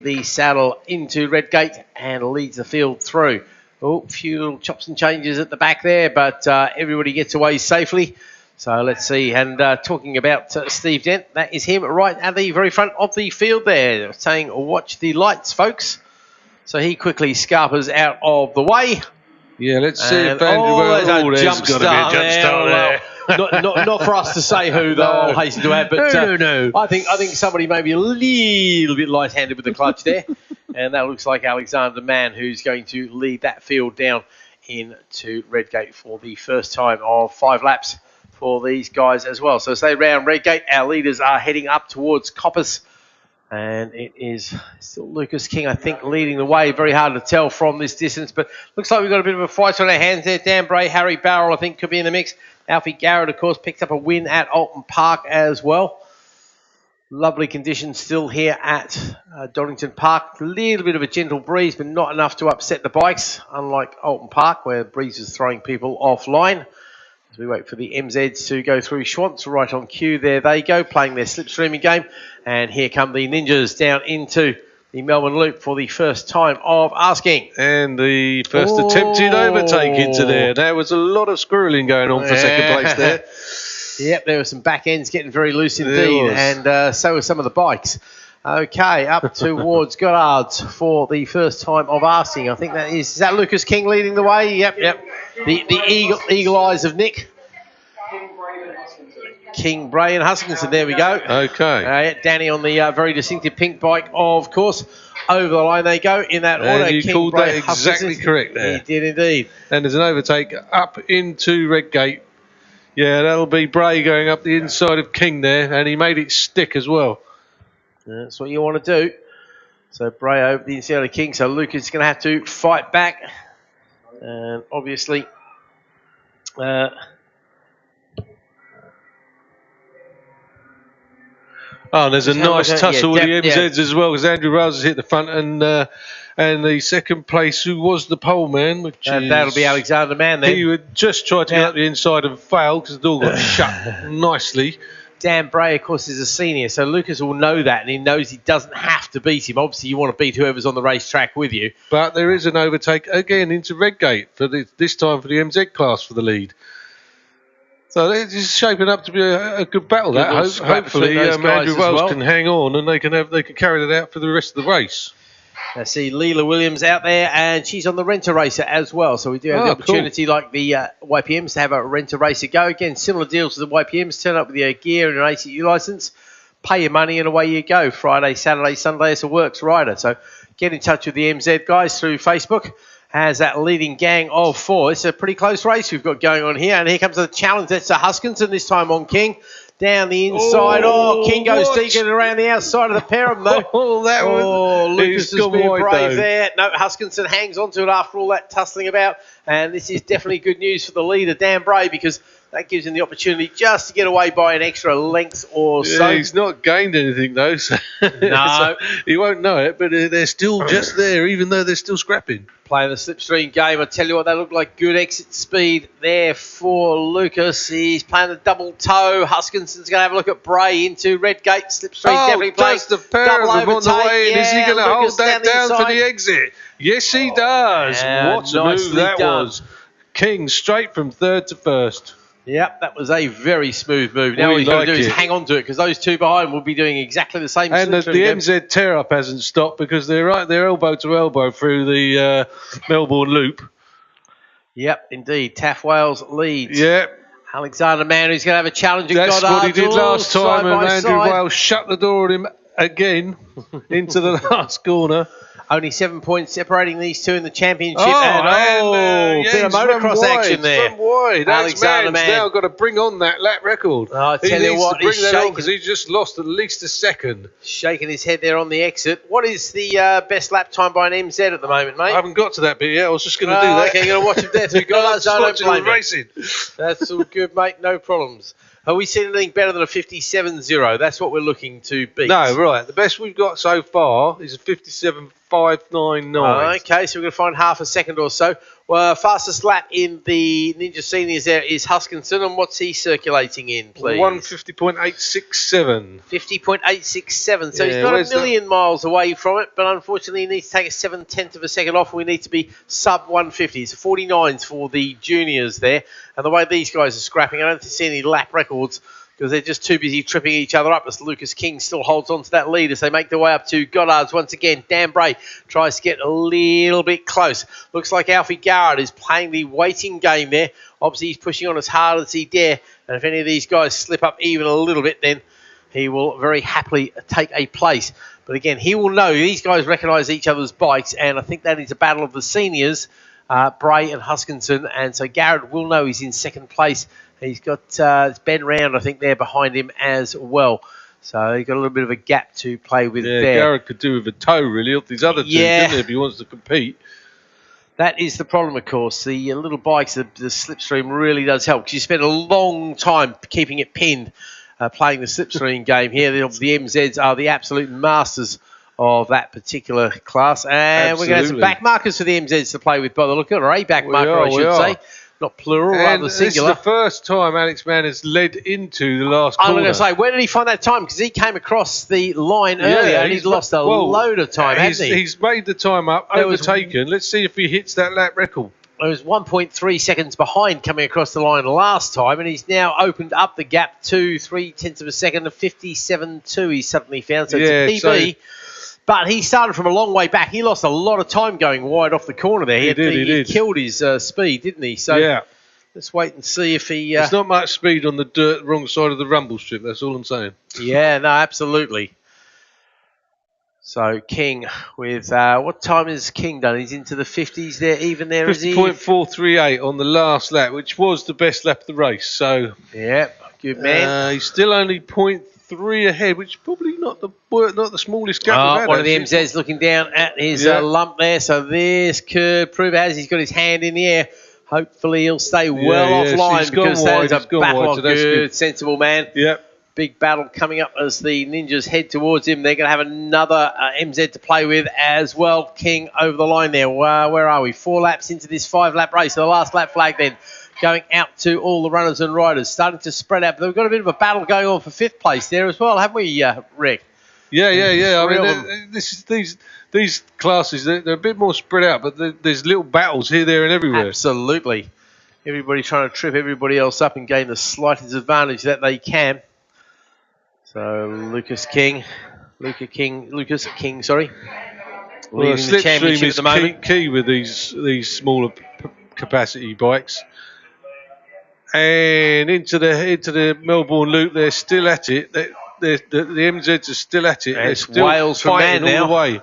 the saddle into Redgate and leads the field through. Oh, few little chops and changes at the back there, but everybody gets away safely. So let's see. And talking about Steve Dent, that is him right at the very front of the field there, saying, watch the lights, folks. So he quickly scarpers out of the way. Yeah, let's see if Andrew... there's a jump start there. Not for us to say who, though, I'll hasten to add. But no. I think somebody may be a little bit light-handed with the clutch there. And that looks like Alexander Mann, who's going to lead that field down into Redgate for the first time of 5 laps for these guys as well. So say round Redgate, our leaders are heading up towards Coppers. And it is still Lucas King, I think, leading the way. Very hard to tell from this distance, but looks like we've got a bit of a fight on our hands there. Dan Bray, Harry Barrell, I think, could be in the mix. Alfie Garrett, of course, picked up a win at Alton Park as well. Lovely conditions still here at Donington Park. A little bit of a gentle breeze, but not enough to upset the bikes, unlike Alton Park, where the breeze is throwing people offline. As we wait for the MZs to go through Schwantz, right on cue, there they go, playing their slipstreaming game. And here come the Ninjas down into the Melbourne Loop for the first time of asking. And the first attempted overtake into there. There was a lot of squirreling going on for second place there. Yep, there were some back ends getting very loose indeed, and so were some of the bikes. Okay, up towards Goddard's for the first time of asking. I think is that Lucas King leading the way? Yep. The eagle eyes of Nick. King, Bray and Huskinson, there we go. Okay. Danny on the very distinctive pink bike, of course. Over the line they go in that order. And you King, called Bray, that exactly correct there. He did indeed. And there's an overtake up into Redgate. Yeah, that'll be Bray going up the inside of King there, and he made it stick as well. That's what you want to do. So Bray over the inside of King, so Lucas is going to have to fight back. And obviously... there's a nice tussle with the MZs as well, because Andrew Rose has hit the front, and the second place, who was the pole man, which that'll be Alexander Mann then. He would just try to get up the inside and fail because the door got shut nicely. Dan Bray, of course, is a senior, so Lucas will know that, and he knows he doesn't have to beat him. Obviously, you want to beat whoever's on the racetrack with you. But there is an overtake again into Redgate, for this time for the MZ class for the lead. So it's shaping up to be a good battle. Hopefully, Andrew Wells can hang on, and they can carry that out for the rest of the race. I see Leela Williams out there, and she's on the Renter Racer as well. So we do have the opportunity, like the YPMs, to have a Renter Racer go. Again, similar deals to the YPMs. Turn up with your gear and an ACU license, pay your money, and away you go. Friday, Saturday, Sunday, it's a works rider. So get in touch with the MZ guys through Facebook. Has that leading gang of 4. It's a pretty close race we've got going on here. And here comes the challenge. That's a Huskinson this time on King. Down the inside. King goes deep around the outside of the pair of them, though. Lucas has been brave there. No, Huskinson hangs on to it after all that tussling about. And this is definitely good news for the leader, Dan Bray, because that gives him the opportunity just to get away by an extra length or so. He's not gained anything, though. So no. He won't know it, but they're still just there, even though they're still scrapping. Playing the slipstream game. I tell you what, they look like good exit speed there for Lucas. He's playing the double toe. Huskinson's going to have a look at Bray into Redgate. Slipstream definitely playing. Does the pair of them on the way in? Is he going to hold that down for the exit? Yes, he does. What a move that was. King straight from third to first. Yep, that was a very smooth move. Now what he's got to do is hang on to it, because those two behind will be doing exactly the same. And the MZ tear-up hasn't stopped, because they're elbow to elbow through the Melbourne Loop. Yep, indeed. Taff Wales leads. Yep. Alexander Mann, who's going to have a challenge. That's what he did last time, and Andrew Wales shut the door on him again into the last corner. Only 7 points separating these two in the championship. Bit of motocross action there. Alexander Mann's now got to bring on that lap record. I tell you what, he's shaking, because he's just lost at least a second. Shaking his head there on the exit. What is the best lap time by an MZ at the moment, mate? I haven't got to that bit yet. I was just going to do that. Okay, you're going to watch him there through Goddard's. I'm racing. That's all good, mate. No problems. Have we seen anything better than a 57.0? That's what we're looking to beat. No, right. The best we've got so far is a 57.4. 1:05.99. Okay, so we're going to find half a second or so. Well, fastest lap in the Ninja Seniors there is Huskinson, and what's he circulating in, please? 1:50.867. 50.867. So he's not a million miles away from it, but unfortunately he needs to take a 7/10 of a second off. We need to be sub 150. It's 49s for the juniors there. And the way these guys are scrapping, I don't see any lap records, because they're just too busy tripping each other up, as Lucas King still holds on to that lead as they make their way up to Goddard's once again. Dan Bray tries to get a little bit close. Looks like Alfie Garrett is playing the waiting game there. Obviously, he's pushing on as hard as he dare, and if any of these guys slip up even a little bit, then he will very happily take a place. But again, he will know these guys recognise each other's bikes, and I think that is a battle of the seniors, Bray and Huskinson, and so Garrett will know he's in second place. He's got Ben Round, I think, there behind him as well. So he's got a little bit of a gap to play with there. Garrett could do with a tow, really, off these other two, couldn't he, if he wants to compete. That is the problem, of course. The little bikes, the slipstream really does help, because you spend a long time keeping it pinned, playing the slipstream game here. The MZs are the absolute masters of that particular class. And we're going to have some back markers for the MZs to play with by the look of it, or a back marker, I should say. Not plural, rather singular. This is the first time Alex Mann has led into the last corner. I'm going to say, where did he find that time? Because he came across the line earlier and he's lost a load of time, hasn't he? He's made the time up, overtaken. Let's see if he hits that lap record. It was 1.3 seconds behind coming across the line last time, and he's now opened up the gap to 0.3 of a second to 57.2 he's suddenly found. So it's a PB. But he started from a long way back. He lost a lot of time going wide off the corner there. He did. He killed his speed, didn't he? So let's wait and see if he... There's not much speed on the dirt wrong side of the rumble strip. That's all I'm saying. Yeah, no, absolutely. So King with... what time has King done? He's into the 50s there, even there, is he? 50.438 on the last lap, which was the best lap of the race. So yeah, good man. He's still only 0.3 ahead, which is probably not the smallest gap we've had. One of the MZs looking down at his lump there, so this could prove as he's got his hand in the air. Hopefully he'll stay well offline, because that is a battle of good, sensible man. Yep. Big battle coming up as the Ninjas head towards him. They're going to have another MZ to play with as well. King over the line there. Where are we? 4 laps into this 5-lap race. So the last lap flag then going out to all the runners and riders, starting to spread out. But we've got a bit of a battle going on for 5th place there as well, haven't we, Rick? Yeah. I mean, these classes, they're a bit more spread out, but there's little battles here, there, and everywhere. Absolutely. Everybody trying to trip everybody else up and gain the slightest advantage that they can. So Lucas King, leading the championship at the moment. Key with these smaller capacity bikes. And into the Melbourne Loop, they're still at it. The MZs are still at it. It's Wales from man now. All the way.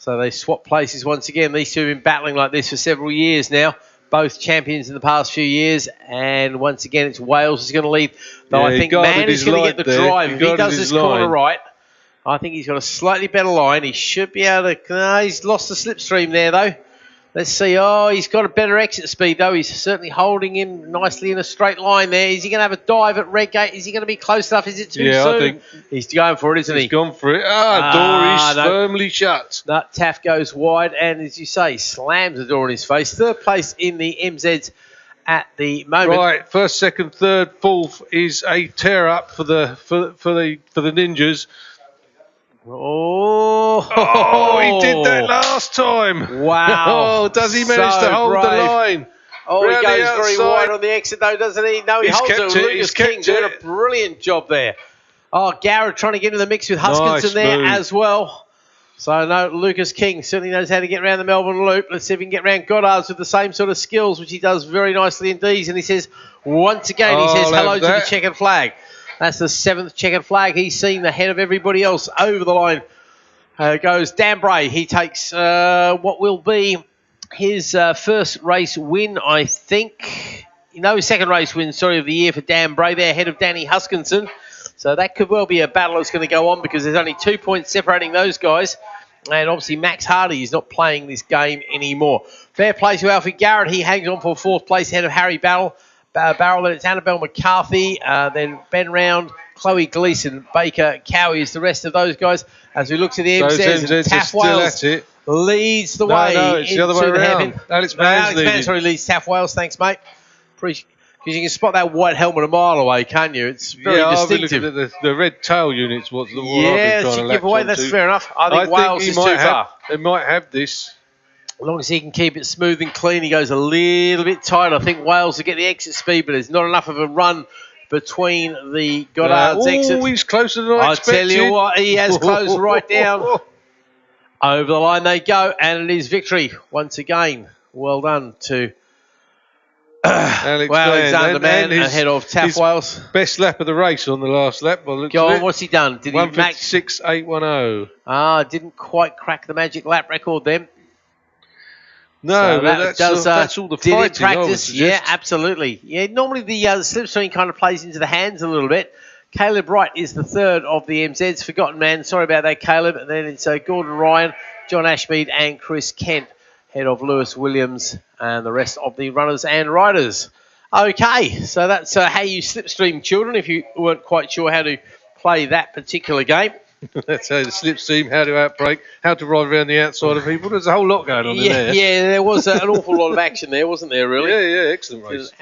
So they swap places once again. These two have been battling like this for several years now. Both champions in the past few years, and once again it's Wales who's going to lead. Though I think Mann is going to get the drive. If he does this corner right, I think he's got a slightly better line. He should be able to... No, he's lost the slipstream there, though. Let's see. Oh, he's got a better exit speed, though. He's certainly holding him nicely in a straight line there. Is he going to have a dive at Redgate? Is he going to be close enough? Is it too soon? I think he's going for it, isn't he? He's gone for it. Door is firmly shut. No, Taff goes wide, and as you say, slams the door in his face. 3rd place in the MZs at the moment. Right, 1st, 2nd, 3rd, 4th is a tear up for the Ninjas. Oh, he did that last time. Wow. Does he manage to hold the line? Oh, he goes very wide on the exit, though, doesn't he? No, he holds it. Lucas King doing a brilliant job there. Oh, Garrett trying to get into the mix with Huskinson there as well. So, no, Lucas King certainly knows how to get around the Melbourne Loop. Let's see if he can get around Goddard's with the same sort of skills, which he does very nicely indeed. And he says, once again, hello to the checkered flag. That's the 7th checkered flag. He's seen the head of everybody else over the line. Goes Dan Bray. He takes what will be his first race win, I think. No, his 2nd race win, of the year for Dan Bray there, ahead of Danny Huskinson. So that could well be a battle that's going to go on, because there's only 2 points separating those guys. And obviously Max Hardy is not playing this game anymore. Fair play to Alfie Garrett. He hangs on for 4th place ahead of Harry Barrel. Then it's Annabelle McCarthy, then Ben Round, Chloe Gleeson, Baker, Cowie is the rest of those guys. As we look to the MZs, Taff Wales, leads the way. No, it's the other way around. Alex Mann leads South Wales. Thanks, mate. Because you can spot that white helmet a mile away, can't you? It's very distinctive. I've been looking at the red tail units. What's the one I've been trying to latch giveaway. That's onto. fair enough. I think Wales is too far. They might have this. As long as he can keep it smooth and clean, he goes a little bit tight. I think Wales will get the exit speed, but there's not enough of a run between the Goddard's exit. Oh, he's closer than I expected. I tell you what, he has closed right down. Over the line they go, and it is victory once again. Well done to Alexander Mann ahead of Taff Wales. Best lap of the race on the last lap. Go on, what's he done? Did he 1:56.810? Didn't quite crack the magic lap record then. No, so that's all the fighting. Did it practice? Yeah, absolutely. Yeah, normally the slipstream kind of plays into the hands a little bit. Caleb Wright is the third of the MZs. Forgotten man. Sorry about that, Caleb. And then it's Gordon Ryan, John Ashmead, and Chris Kent, head of Lewis Williams, and the rest of the runners and riders. Okay, so that's how you slipstream children, if you weren't quite sure how to play that particular game. That's how the slipstream, how to outbrake, how to ride around the outside of people. There's a whole lot going on in there. Yeah, there was an awful lot of action there, wasn't there, really? Yeah, excellent race.